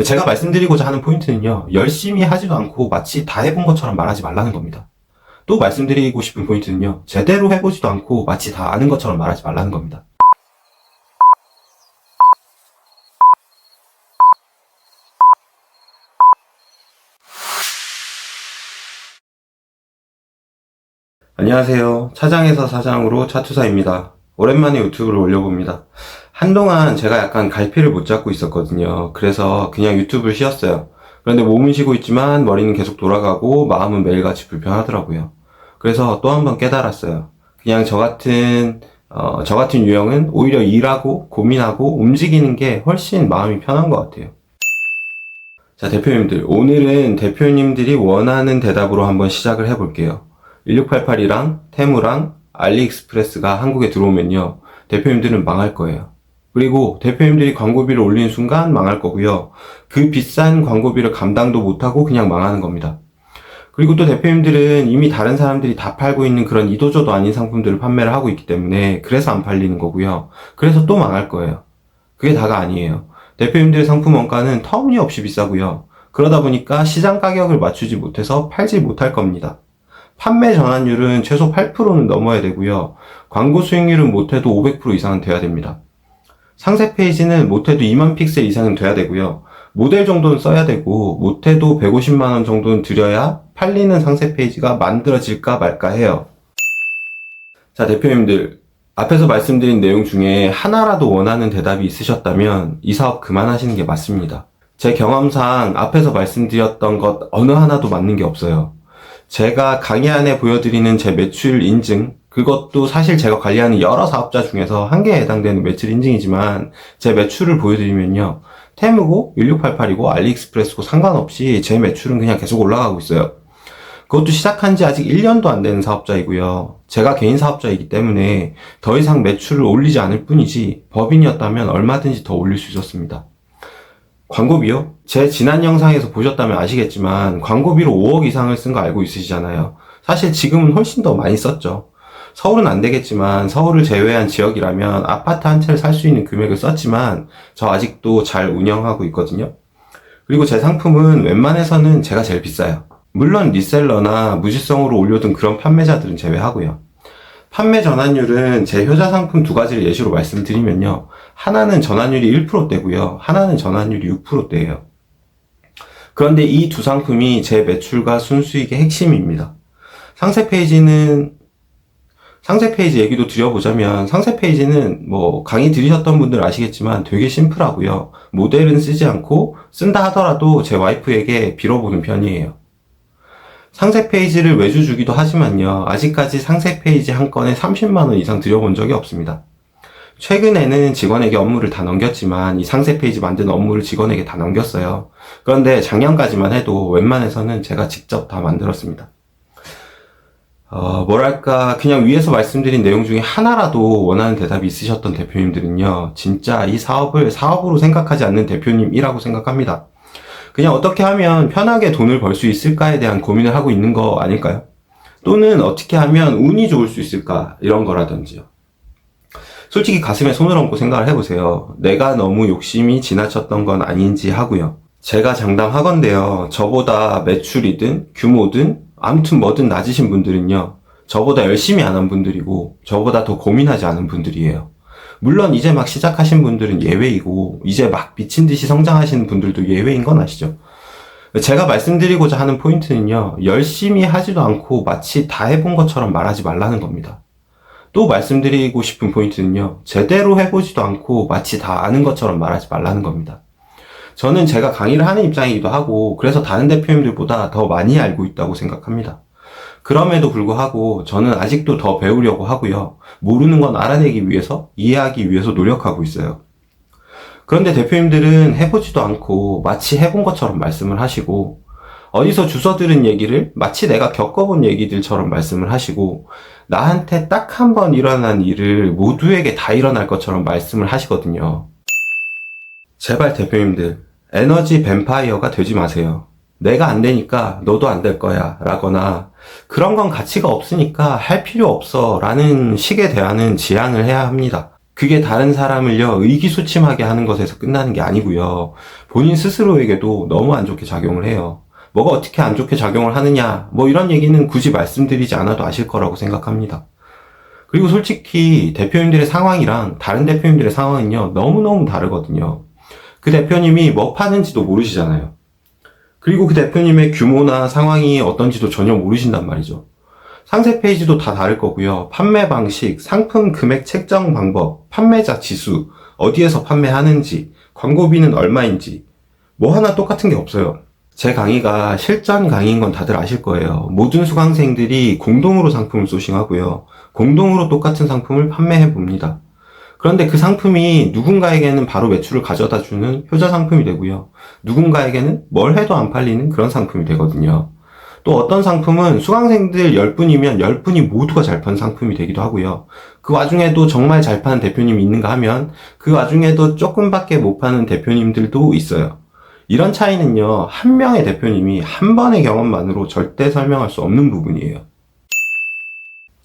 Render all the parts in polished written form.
제가 말씀드리고자 하는 포인트는요, 열심히 하지도 않고 마치 다 해본 것처럼 말하지 말라는 겁니다. 또 말씀드리고 싶은 포인트는요, 제대로 해보지도 않고 마치 다 아는 것처럼 말하지 말라는 겁니다. 안녕하세요. 차장에서 사장으로 차투사입니다. 오랜만에 유튜브를 올려봅니다. 한동안 제가 약간 갈피를 못 잡고 있었거든요. 그래서 그냥 유튜브를 쉬었어요. 그런데 몸은 쉬고 있지만 머리는 계속 돌아가고 마음은 매일같이 불편하더라고요. 그래서 또 한 번 깨달았어요. 그냥 저 같은 유형은 오히려 일하고 고민하고 움직이는 게 훨씬 마음이 편한 것 같아요. 자, 대표님들. 오늘은 대표님들이 원하는 대답으로 한번 시작을 해볼게요. 1688이랑 테무랑 알리익스프레스가 한국에 들어오면요, 대표님들은 망할 거예요. 그리고 대표님들이 광고비를 올리는 순간 망할 거고요. 그 비싼 광고비를 감당도 못하고 그냥 망하는 겁니다. 그리고 또 대표님들은 이미 다른 사람들이 다 팔고 있는 그런 이도저도 아닌 상품들을 판매를 하고 있기 때문에 그래서 안 팔리는 거고요. 그래서 또 망할 거예요. 그게 다가 아니에요. 대표님들의 상품 원가는 터무니없이 비싸고요. 그러다 보니까 시장 가격을 맞추지 못해서 팔지 못할 겁니다. 판매 전환율은 최소 8%는 넘어야 되고요. 광고 수익률은 못해도 500% 이상은 돼야 됩니다. 상세 페이지는 못해도 2만 픽셀 이상은 돼야 되고요. 모델 정도는 써야 되고 못해도 150만원 정도는 들여야 팔리는 상세 페이지가 만들어질까 말까 해요. 자, 대표님들, 앞에서 말씀드린 내용 중에 하나라도 원하는 대답이 있으셨다면 이 사업 그만하시는 게 맞습니다. 제 경험상 앞에서 말씀드렸던 것 어느 하나도 맞는 게 없어요. 제가 강의 안에 보여드리는 제 매출 인증, 그것도 사실 제가 관리하는 여러 사업자 중에서 한 개에 해당되는 매출 인증이지만 제 매출을 보여드리면요, 테무고 1688이고 알리익스프레스고 상관없이 제 매출은 그냥 계속 올라가고 있어요. 그것도 시작한 지 아직 1년도 안 되는 사업자이고요. 제가 개인 사업자이기 때문에 더 이상 매출을 올리지 않을 뿐이지 법인이었다면 얼마든지 더 올릴 수 있었습니다. 광고비요? 제 지난 영상에서 보셨다면 아시겠지만 광고비로 5억 이상을 쓴 거 알고 있으시잖아요. 사실 지금은 훨씬 더 많이 썼죠. 서울은 안 되겠지만 서울을 제외한 지역이라면 아파트 한 채를 살 수 있는 금액을 썼지만 저 아직도 잘 운영하고 있거든요. 그리고 제 상품은 웬만해서는 제가 제일 비싸요. 물론 리셀러나 무지성으로 올려둔 그런 판매자들은 제외하고요. 판매 전환율은 제 효자 상품 두 가지를 예시로 말씀드리면요, 하나는 전환율이 1%대고요. 하나는 전환율이 6%대예요. 그런데 이 두 상품이 제 매출과 순수익의 핵심입니다. 상세 페이지 얘기도 드려보자면, 상세 페이지는 뭐 강의 들으셨던 분들 아시겠지만 되게 심플하고요. 모델은 쓰지 않고 쓴다 하더라도 제 와이프에게 빌어보는 편이에요. 상세 페이지를 외주 주기도 하지만요, 아직까지 상세 페이지 한 건에 30만원 이상 들여본 적이 없습니다. 최근에는 직원에게 업무를 다 넘겼지만 이 상세 페이지 만드는 업무를 직원에게 다 넘겼어요. 그런데 작년까지만 해도 웬만해서는 제가 직접 다 만들었습니다. 그냥 위에서 말씀드린 내용 중에 하나라도 원하는 대답이 있으셨던 대표님들은요, 진짜 이 사업을 사업으로 생각하지 않는 대표님이라고 생각합니다. 그냥 어떻게 하면 편하게 돈을 벌 수 있을까에 대한 고민을 하고 있는 거 아닐까요? 또는 어떻게 하면 운이 좋을 수 있을까, 이런 거라든지요. 솔직히 가슴에 손을 얹고 생각을 해보세요. 내가 너무 욕심이 지나쳤던 건 아닌지 하고요. 제가 장담하건대요, 저보다 매출이든 규모든 아무튼 뭐든 낮으신 분들은요, 저보다 열심히 안 한 분들이고 저보다 더 고민하지 않은 분들이에요. 물론 이제 막 시작하신 분들은 예외이고 이제 막 미친 듯이 성장하시는 분들도 예외인 건 아시죠? 제가 말씀드리고자 하는 포인트는요, 열심히 하지도 않고 마치 다 해본 것처럼 말하지 말라는 겁니다. 또 말씀드리고 싶은 포인트는요, 제대로 해보지도 않고 마치 다 아는 것처럼 말하지 말라는 겁니다. 저는 제가 강의를 하는 입장이기도 하고 그래서 다른 대표님들보다 더 많이 알고 있다고 생각합니다. 그럼에도 불구하고 저는 아직도 더 배우려고 하고요. 모르는 건 알아내기 위해서, 이해하기 위해서 노력하고 있어요. 그런데 대표님들은 해보지도 않고 마치 해본 것처럼 말씀을 하시고, 어디서 주워 들은 얘기를 마치 내가 겪어본 얘기들처럼 말씀을 하시고, 나한테 딱 한 번 일어난 일을 모두에게 다 일어날 것처럼 말씀을 하시거든요. 제발 대표님들, 에너지 뱀파이어가 되지 마세요. 내가 안 되니까 너도 안 될 거야 라거나 그런 건 가치가 없으니까 할 필요 없어 라는 식의 대화는 지양을 해야 합니다. 그게 다른 사람을요, 의기소침하게 하는 것에서 끝나는 게 아니고요. 본인 스스로에게도 너무 안 좋게 작용을 해요. 뭐가 어떻게 안 좋게 작용을 하느냐, 뭐 이런 얘기는 굳이 말씀드리지 않아도 아실 거라고 생각합니다. 그리고 솔직히 대표님들의 상황이랑 다른 대표님들의 상황은요, 너무너무 다르거든요. 그 대표님이 뭐 파는지도 모르시잖아요. 그리고 그 대표님의 규모나 상황이 어떤지도 전혀 모르신단 말이죠. 상세 페이지도 다 다를 거고요. 판매 방식, 상품 금액 책정 방법, 판매자 지수, 어디에서 판매하는지, 광고비는 얼마인지, 뭐 하나 똑같은 게 없어요. 제 강의가 실전 강의인 건 다들 아실 거예요. 모든 수강생들이 공동으로 상품을 소싱하고요. 공동으로 똑같은 상품을 판매해 봅니다. 그런데 그 상품이 누군가에게는 바로 매출을 가져다 주는 효자 상품이 되고요. 누군가에게는 뭘 해도 안 팔리는 그런 상품이 되거든요. 또 어떤 상품은 수강생들 10분이면 10분이 모두가 잘 파는 상품이 되기도 하고요. 그 와중에도 정말 잘 파는 대표님이 있는가 하면 그 와중에도 조금밖에 못 파는 대표님들도 있어요. 이런 차이는요, 한 명의 대표님이 한 번의 경험만으로 절대 설명할 수 없는 부분이에요.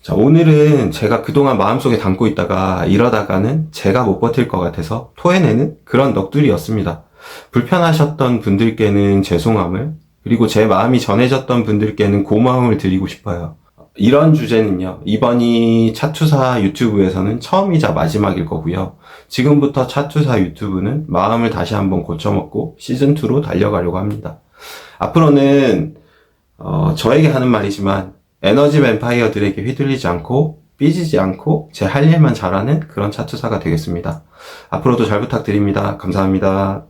자, 오늘은 제가 그동안 마음속에 담고 있다가 이러다가는 제가 못 버틸 것 같아서 토해내는 그런 넋두리였습니다. 불편하셨던 분들께는 죄송함을, 그리고 제 마음이 전해졌던 분들께는 고마움을 드리고 싶어요. 이런 주제는요, 이번이 차투사 유튜브에서는 처음이자 마지막일 거고요. 지금부터 차투사 유튜브는 마음을 다시 한번 고쳐먹고 시즌2로 달려가려고 합니다. 앞으로는 저에게 하는 말이지만 에너지 뱀파이어들에게 휘둘리지 않고 삐지지 않고 제 할 일만 잘하는 그런 차투사가 되겠습니다. 앞으로도 잘 부탁드립니다. 감사합니다.